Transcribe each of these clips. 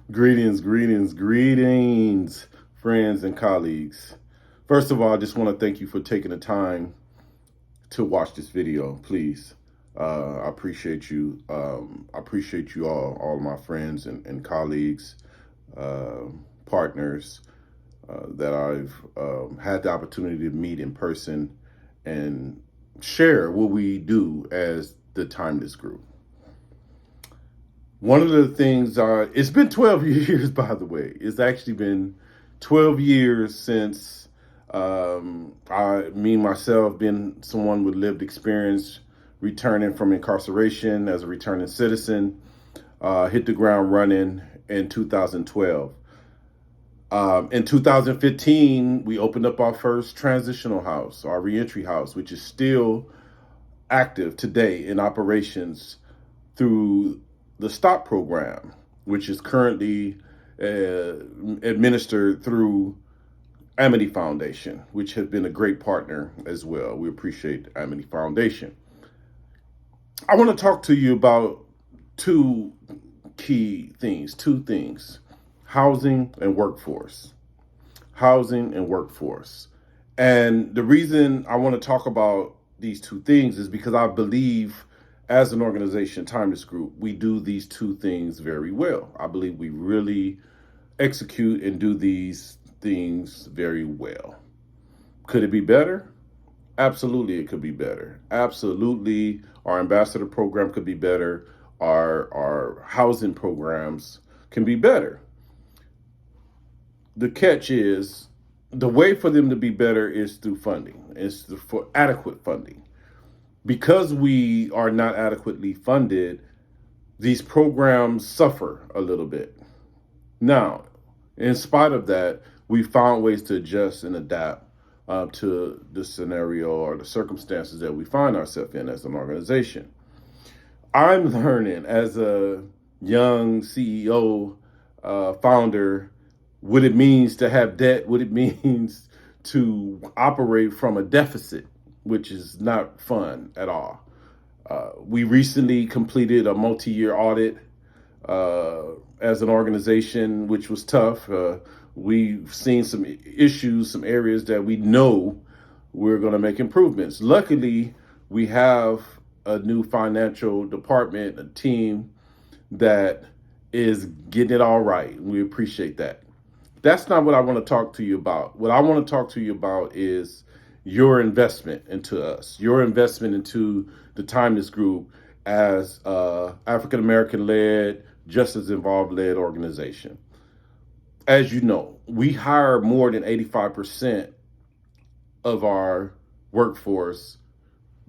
Greetings, friends and colleagues. First of all, I just want to thank you for taking the time to watch this video, please. I appreciate you. I appreciate you all of my friends and colleagues, uh, partners that I've had the opportunity to meet in person and share what we do as the Timeless Group. One of the things, it's been 12 years, by the way. It's actually been 12 years since me myself, being someone with lived experience, returning from incarceration as a returning citizen, hit the ground running in 2012. In 2015, we opened up our first transitional house, our reentry house, which is still active today in operations through the STOP program, which is currently administered through Amity Foundation, which has been a great partner as well. We appreciate Amity Foundation. I want to talk to you about two things: housing and workforce. Housing and workforce. And the reason I want to talk about these two things is because I believe, as an organization, Timeless Group, we do these two things very well. I believe we really execute and do these things very well. Could it be better? Absolutely, it could be better. Absolutely, our ambassador program could be better. Our housing programs can be better. The catch is, the way for them to be better is through funding. It's for adequate funding. Because we are not adequately funded, these programs suffer a little bit. Now, in spite of that, we found ways to adjust and adapt to the scenario or the circumstances that we find ourselves in as an organization. I'm learning as a young CEO, founder, what it means to have debt, what it means to operate from a deficit, which is not fun at all. We recently completed a multi-year audit as an organization, which was tough. We've seen some issues, some areas that we know we're going to make improvements. Luckily, we have a new financial department, a team that is getting it all right. We appreciate that. That's not what I want to talk to you about. What I want to talk to you about is your investment into us, your investment into the Timeless Group as African American led, Justice Involved led organization. As you know, we hire more than 85% of our workforce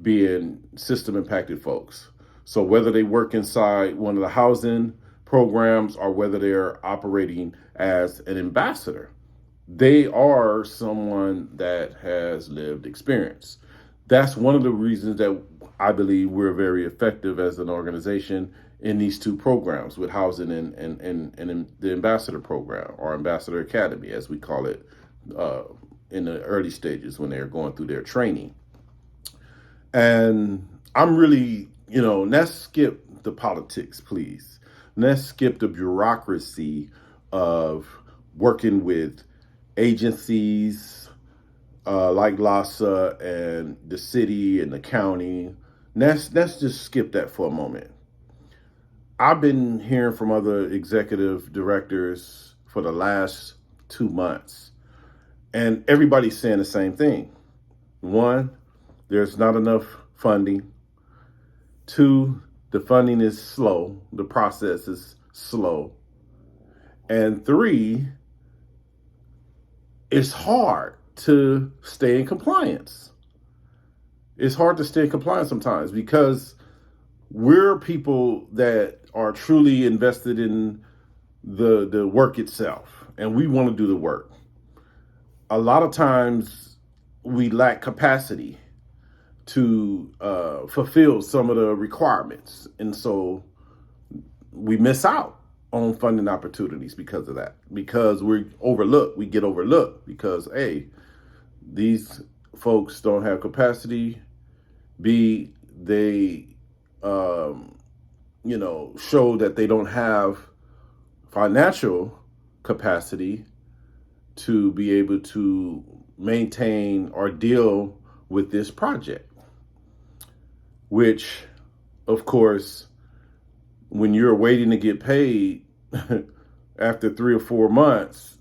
being system impacted folks. So whether they work inside one of the housing programs or whether they're operating as an ambassador, they are someone that has lived experience. That's one of the reasons that I believe we're very effective as an organization in these two programs, with housing and the ambassador program, or ambassador academy, as we call it, in the early stages when they're going through their training. And I'm really, let's skip the politics, please. Let's skip the bureaucracy of working with agencies like LASA and the city and the county. Let's just skip that for a moment. I've been hearing from other executive directors for the last 2 months, and everybody's saying the same thing. One, there's not enough funding. Two, the funding is slow. The process is slow. And three, it's hard to stay in compliance. It's hard to stay in compliance sometimes because we're people that are truly invested in the work itself, and we want to do the work. A lot of times we lack capacity to fulfill some of the requirements, and so we miss out on funding opportunities because of that. Because we get overlooked because A, these folks don't have capacity. B, they show that they don't have financial capacity to be able to maintain or deal with this project, which, of course, when you're waiting to get paid after 3 or 4 months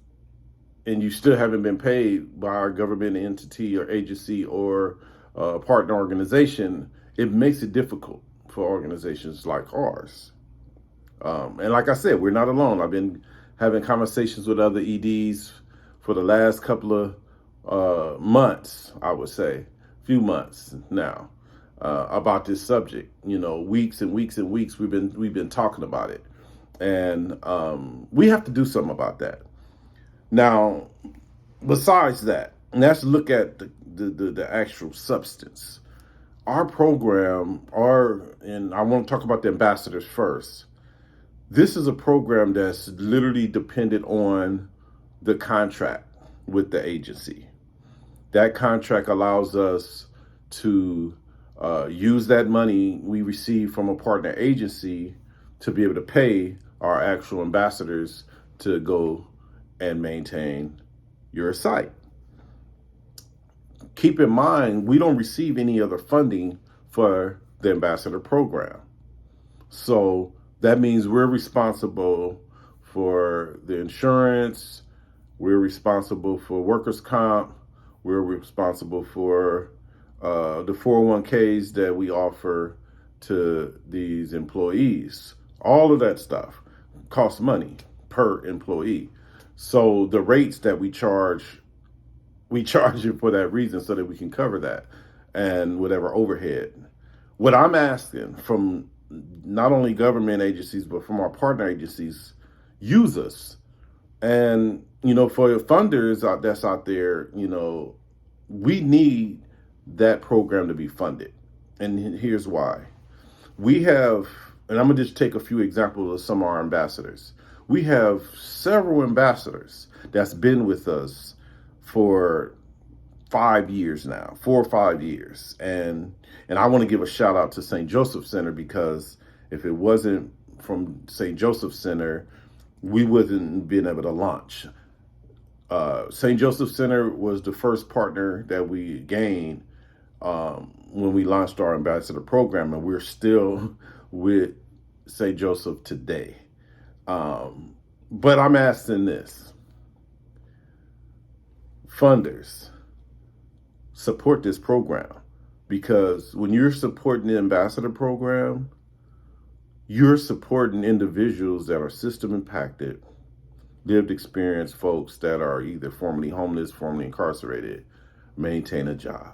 and you still haven't been paid by our government entity or agency or partner organization, it makes it difficult for organizations like ours. And like I said, we're not alone. I've been having conversations with other EDs for the last couple of months, I would say, few months now, about this subject. Weeks and weeks and weeks we've been talking about it, and we have to do something about that. Now, besides that, let's look at the actual substance. Our program, and I want to talk about the ambassadors first. This is a program that's literally dependent on the contract with the agency. That contract allows us to use that money we receive from a partner agency to be able to pay our actual ambassadors to go and maintain your site. Keep in mind, we don't receive any other funding for the ambassador program. So that means we're responsible for the insurance, we're responsible for workers' comp, we're responsible for the 401ks that we offer to these employees. All of that stuff costs money per employee. So the rates that we charge it for that reason, so that we can cover that and whatever overhead. What I'm asking from not only government agencies, but from our partner agencies, use us. And, for your funders that's out there, we need that program to be funded. And here's why. We have, and I'm going to just take a few examples of some of our ambassadors. We have several ambassadors that's been with us for 5 years now, 4 or 5 years. And I want to give a shout out to St. Joseph Center, because if it wasn't from St. Joseph Center, we wouldn't been able to launch. St. Joseph Center was the first partner that we gained when we launched our ambassador program, and we're still with St. Joseph today. But I'm asking this. Funders, support this program, because when you're supporting the ambassador program, you're supporting individuals that are system impacted, lived experience folks that are either formerly homeless, formerly incarcerated, maintain a job.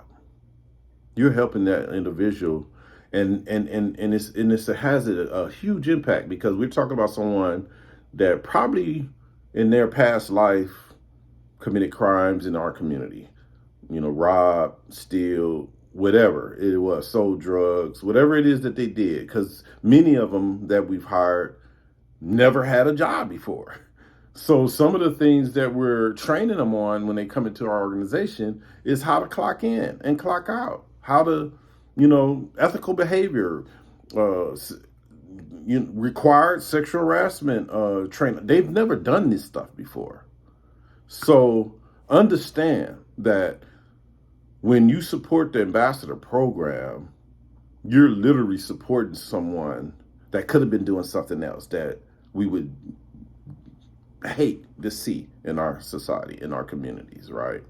You're helping that individual, and it has a huge impact, because we're talking about someone that probably in their past life committed crimes in our community, rob, steal, whatever it was, sold drugs, whatever it is that they did, because many of them that we've hired never had a job before. So some of the things that we're training them on when they come into our organization is how to clock in and clock out, how to, ethical behavior, required sexual harassment training. They've never done this stuff before. So understand that when you support the ambassador program, you're literally supporting someone that could have been doing something else that we would hate to see in our society, in our communities, right?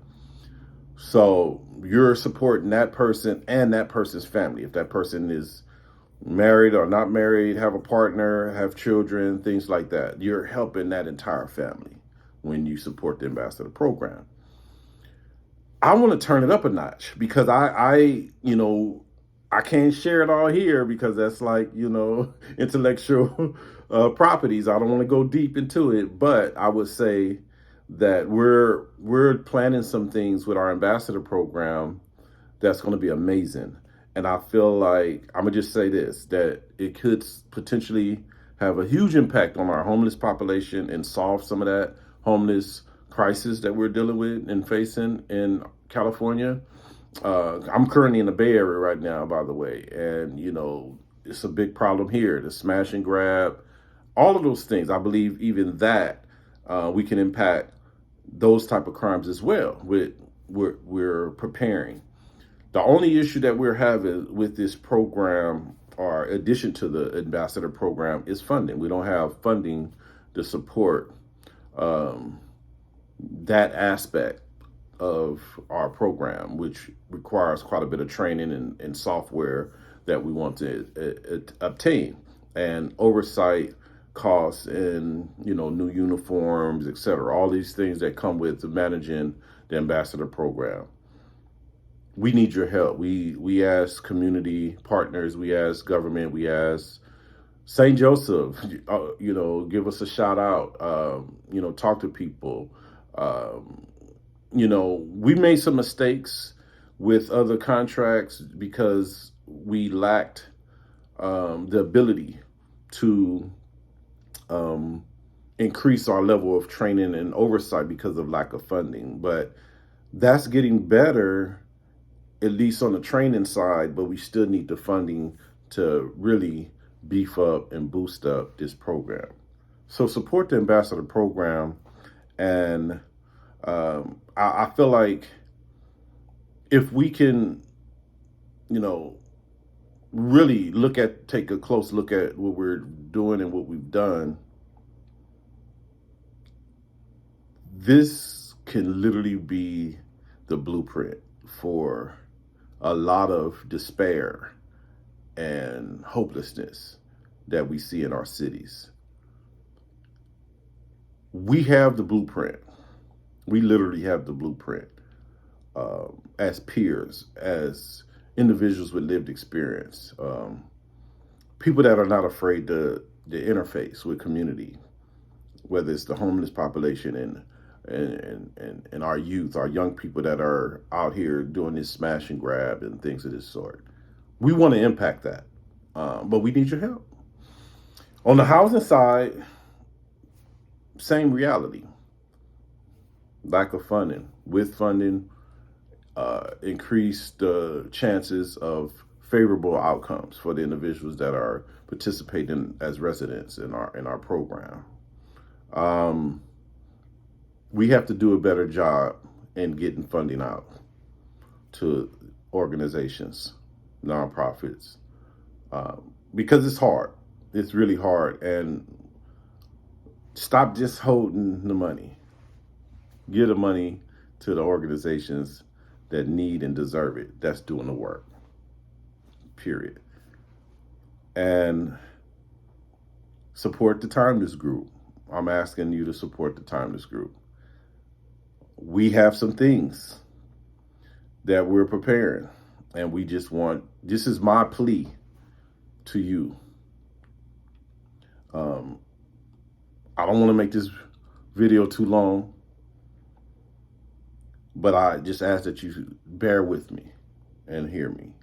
So you're supporting that person and that person's family. If that person is married or not married, have a partner, have children, things like that, you're helping that entire family when you support the ambassador program. I want to turn it up a notch, because I can't share it all here, because that's like, intellectual properties. I don't want to go deep into it, but I would say that we're planning some things with our ambassador program that's going to be amazing. And I feel like, I'm going to just say this, that it could potentially have a huge impact on our homeless population and solve some of that homeless crisis that we're dealing with and facing in California. I'm currently in the Bay Area right now, by the way, and it's a big problem here. The smash and grab All of those things, I believe, even that we can impact those type of crimes as well. We're preparing. The only issue that we're having with this program, or addition to the ambassador program, is funding. We don't have funding to support that aspect of our program, which requires quite a bit of training and software that we want to obtain, and oversight costs, and new uniforms, etc. All these things that come with managing the ambassador program. We need your help. We ask community partners, we ask government, we ask St. Joseph, give us a shout out, talk to people. We made some mistakes with other contracts because we lacked the ability to increase our level of training and oversight because of lack of funding. But that's getting better, at least on the training side, but we still need the funding to really beef up and boost up this program. So support the ambassador program. And I feel like if we can, really take a close look at what we're doing and what we've done, this can literally be the blueprint for a lot of despair and hopelessness that we see in our cities. We have the blueprint. We literally have the blueprint as peers, as individuals with lived experience, people that are not afraid to interface with community, whether it's the homeless population and our youth, our young people that are out here doing this smash and grab and things of this sort. We want to impact that, but we need your help. On the housing side, same reality. Lack of funding. With funding, increase the chances of favorable outcomes for the individuals that are participating as residents in our program. We have to do a better job in getting funding out to organizations, nonprofits, because it's hard. It's really hard. And stop just holding the money. Give the money to the organizations that need and deserve it. That's doing the work. Period. And support the Timeless Group. I'm asking you to support the Timeless Group. We have some things that we're preparing, and we just want, this is my plea to you. I don't want to make this video too long, but I just ask that you bear with me and hear me.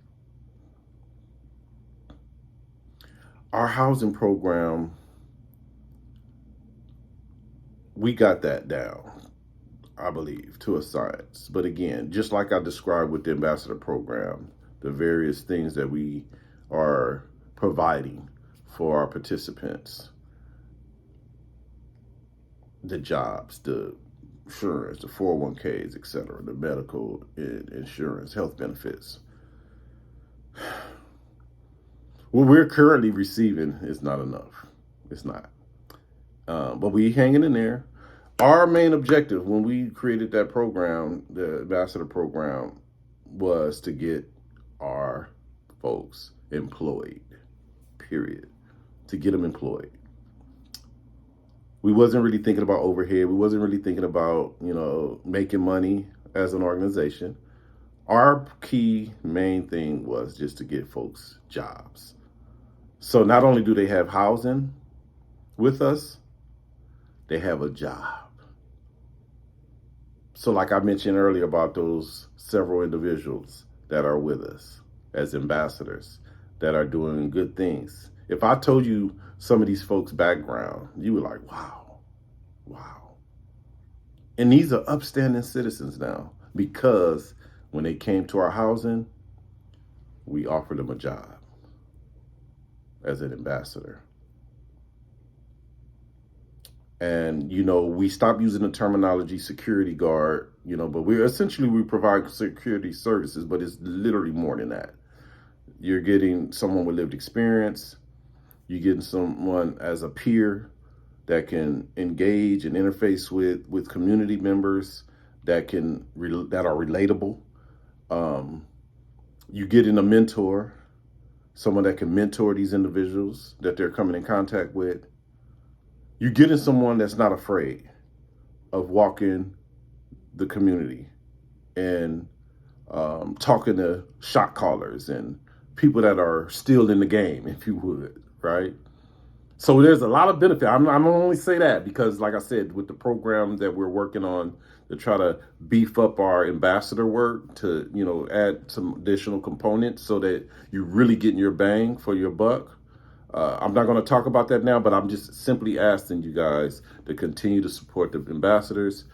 Our housing program, we got that down, I believe, to a science. But again, just like I described with the ambassador program, the various things that we are providing for our participants, the jobs, the insurance, the 401ks, etc., the medical insurance, health benefits. What we're currently receiving is not enough. It's not. But we hanging in there. Our main objective when we created that program, the ambassador program, was to get our folks employed, period. To get them employed. We wasn't really thinking about overhead. We wasn't really thinking about, making money as an organization. Our key main thing was just to get folks jobs. So not only do they have housing with us, they have a job. So like I mentioned earlier about those several individuals that are with us as ambassadors that are doing good things. If I told you some of these folks' background, you were like, wow. And these are upstanding citizens now, because when they came to our housing, we offered them a job as an ambassador. And, we stop using the terminology security guard, but we provide security services, but it's literally more than that. You're getting someone with lived experience. You're getting someone as a peer that can engage and interface with community members that are relatable. You getting a mentor, someone that can mentor these individuals that they're coming in contact with. You're getting someone that's not afraid of walking the community and talking to shot callers and people that are still in the game, if you would, right? So there's a lot of benefit. I'm gonna only say that because, like I said, with the program that we're working on to try to beef up our ambassador work to, add some additional components so that you're really getting your bang for your buck. I'm not going to talk about that now, but I'm just simply asking you guys to continue to support the ambassadors.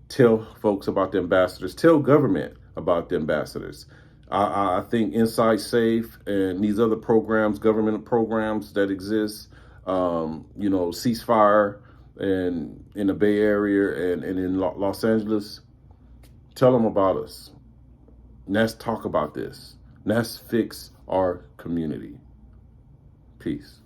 Tell folks about the ambassadors. Tell government about the ambassadors. I think Inside Safe and these other programs, government programs that exist, Ceasefire and in the Bay Area and in Los Angeles, tell them about us. Let's talk about this. Let's fix our community. Peace.